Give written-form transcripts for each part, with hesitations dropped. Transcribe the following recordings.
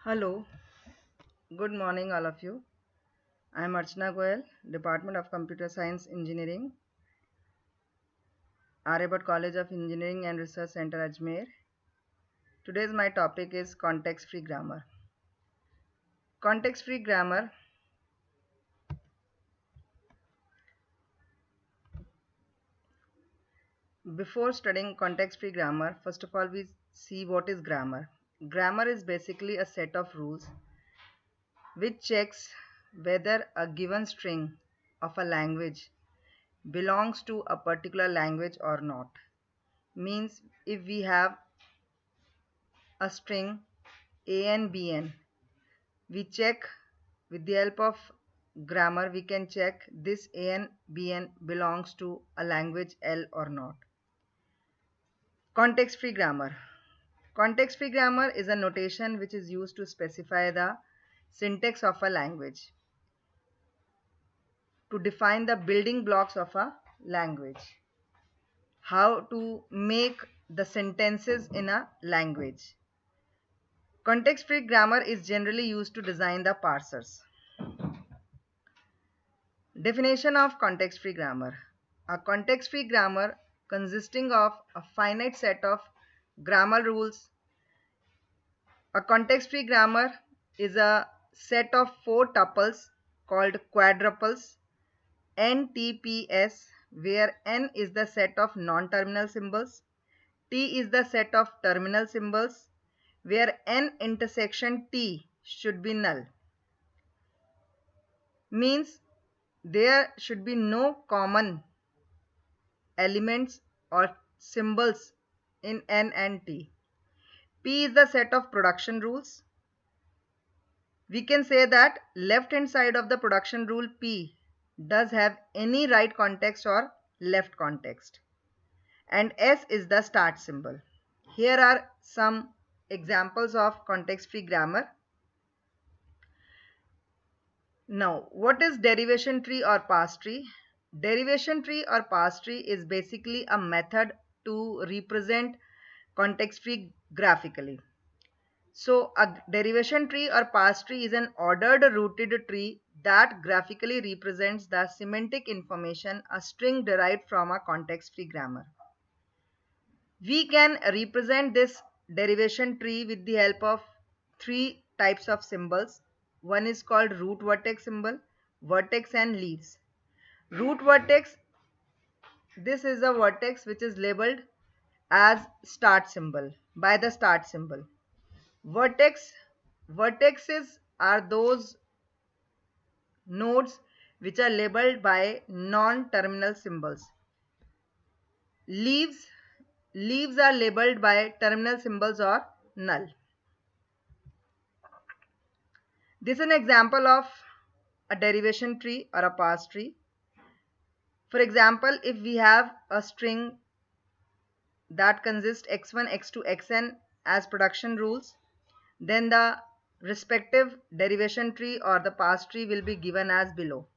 Hello, good morning, all of you. I am Archana Goyal, Department of Computer Science Engineering, Aryabhat College of Engineering and Research Center, Ajmer. Today's my topic is context free grammar. Context free grammar. Before studying context free grammar, first of all, we see what is grammar. Grammar is basically a set of rules which checks whether a given string of a language belongs to a particular language or not. Means if we have a string ANBN, we check with the help of grammar, we can check this ANBN belongs to a language L or not. Context free grammar. Context free grammar is a notation which is used to specify the syntax of a language, to define the building blocks of a language, how to make the sentences in a language. Context free grammar is generally used to design the parsers. Definition of context free grammar. A context free grammar consisting of a finite set of grammar rules. A context free grammar is a set of four tuples called quadruples, NTPS, where N is the set of non-terminal symbols, T is the set of terminal symbols, where N intersection T should be null. Means there should be no common elements or symbols in N and T. P is the set of production rules. We can say that left hand side of the production rule P does have any right context or left context. And S is the start symbol. Here are some examples of context free grammar. Now, what is derivation tree or parse tree? Derivation tree or parse tree is basically a method to represent context free graphically. So a derivation tree or parse tree is an ordered rooted tree that graphically represents the semantic information a string derived from a context free grammar. We can represent this derivation tree with the help of three types of symbols. One is called root vertex symbol, vertex and leaves. Root vertex, this is a vertex which is labeled as start symbol, by the start symbol. Vertexes are those nodes which are labeled by non-terminal symbols. Leaves are labeled by terminal symbols or null. This is an example of a derivation tree or a parse tree. For example, if we have a string that consists x1, x2, xn as production rules, then the respective derivation tree or the parse tree will be given as below.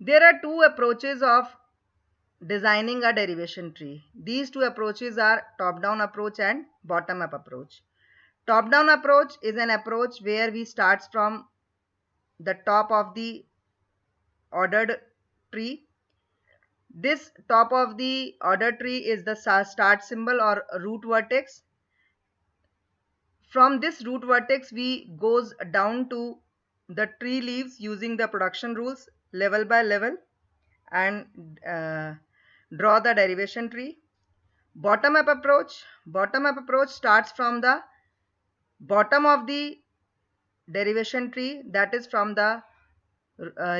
There are two approaches of designing a derivation tree. These two approaches are top-down approach and bottom-up approach. Top-down approach is an approach where we start from the top of the ordered tree. This top of the ordered tree is the start symbol or root vertex. From this root vertex we goes down to the tree leaves using the production rules level by level and draw the derivation tree. Bottom-up approach starts from the bottom of the derivation tree, that is from the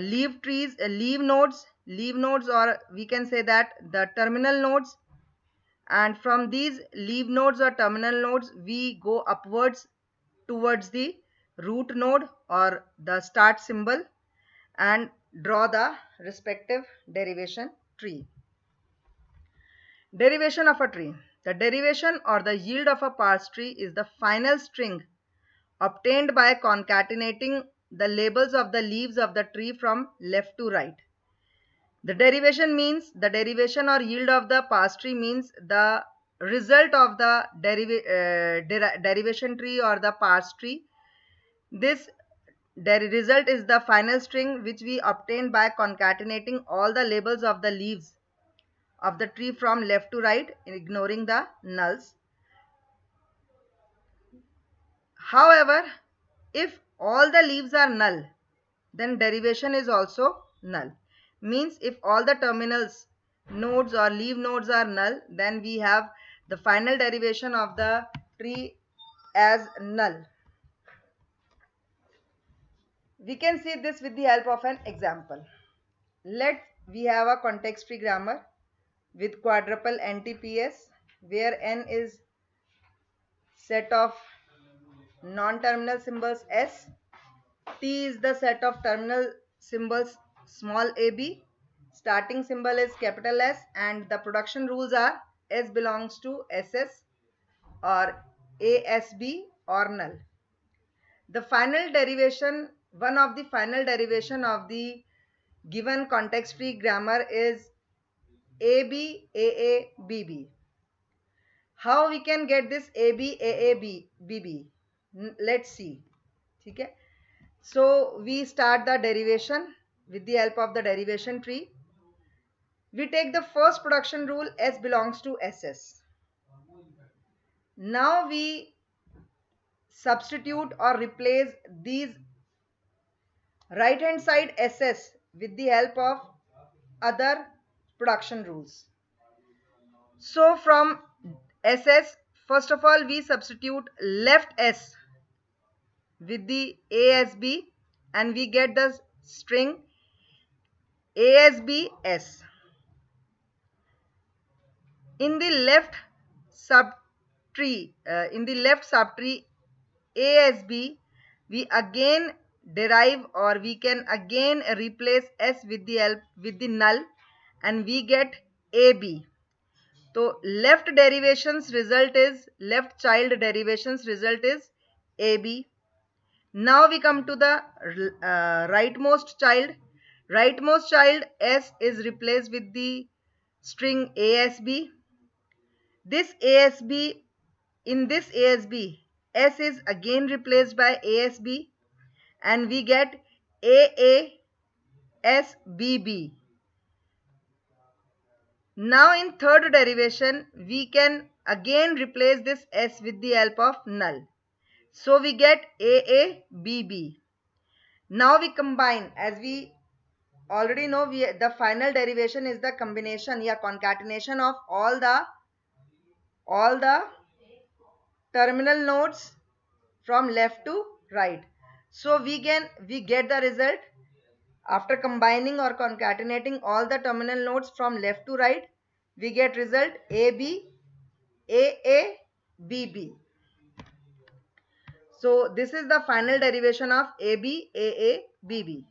leaf nodes, or we can say that the terminal nodes, and from these leaf nodes or terminal nodes we go upwards towards the root node or the start symbol and draw the respective derivation tree. Derivation of a tree. The derivation or the yield of a parse tree is the final string obtained by concatenating the labels of the leaves of the tree from left to right. The derivation or yield of the parse tree means the result of the derivation tree or the parse tree. This result is the final string which we obtained by concatenating all the labels of the leaves of the tree from left to right, ignoring the nulls. However, if all the leaves are null, then derivation is also null. Means if all the terminals nodes or leaf nodes are null, then we have the final derivation of the tree as null. We can see this with the help of an example. Let we have a context free grammar with quadruple NTPS, where n is set of non-terminal symbols s, t is the set of terminal symbols small ab, starting symbol is capital S, and the production rules are s belongs to ss or asb or null. The final derivation, one of the final derivation of the given context free grammar is AB, AA, BB. How we can get this AB, AA, BB? Let's see. Okay. So we start the derivation with the help of the derivation tree. We take the first production rule, S belongs to SS. Now we substitute or replace these right hand side SS with the help of other production rules. So from SS, first of all we substitute left S with the ASB and we get the string ASBS. In the left subtree, ASB, we again derive or we can again replace S with the null and we get AB. So left child derivations result is AB. Now we come to the rightmost child. Rightmost child S is replaced with the string ASB. This ASB, in this ASB, S is again replaced by ASB and we get AASBB. Now in third derivation, we can again replace this S with the help of null. So we get AABB. Now we combine, as we already know, the final derivation is the combination or concatenation of all the terminal nodes from left to right. So we get the result after combining or concatenating all the terminal nodes from left to right. We get result AB, AA, BB. So this is the final derivation of AB, AA, BB.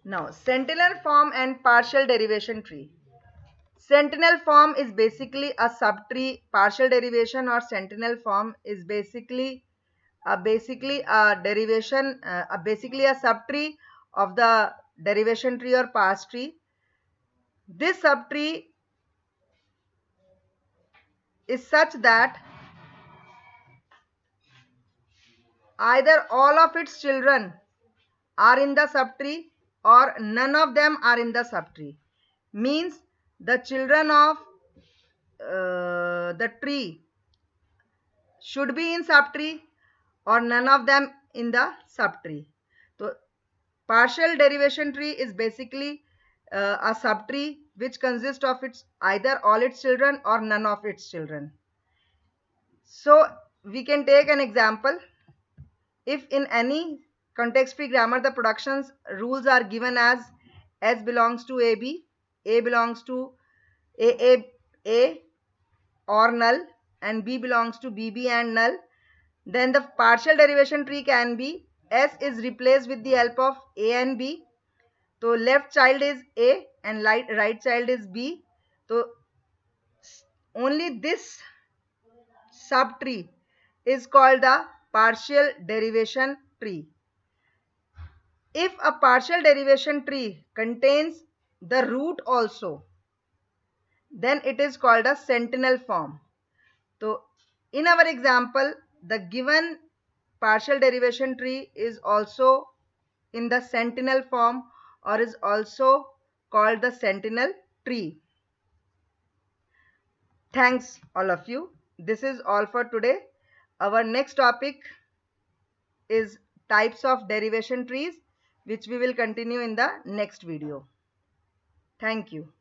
Now sentinel form and partial derivation tree. Sentinel form is basically a subtree. Partial derivation or sentinel form is basically a derivation, basically a subtree of the derivation tree or parse tree. This subtree is such that either all of its children are in the subtree or none of them are in the subtree. Means the children of the tree should be in subtree or none of them in the subtree. So partial derivation tree is basically a subtree which consists of either all its children or none of its children. So we can take an example. If in any context free grammar the productions rules are given as S belongs to AB, A belongs to A or null, and B belongs to BB and null, then the partial derivation tree can be S is replaced with the help of A and B. So left child is A and right child is B. So only this subtree is called the partial derivation tree. If a partial derivation tree contains the root also, then it is called a sentinel form. So in our example, the given partial derivation tree is also in the sentinel form or is also called the sentinel tree. Thanks all of you. This is all for today. Our next topic is types of derivation trees, which we will continue in the next video. Thank you.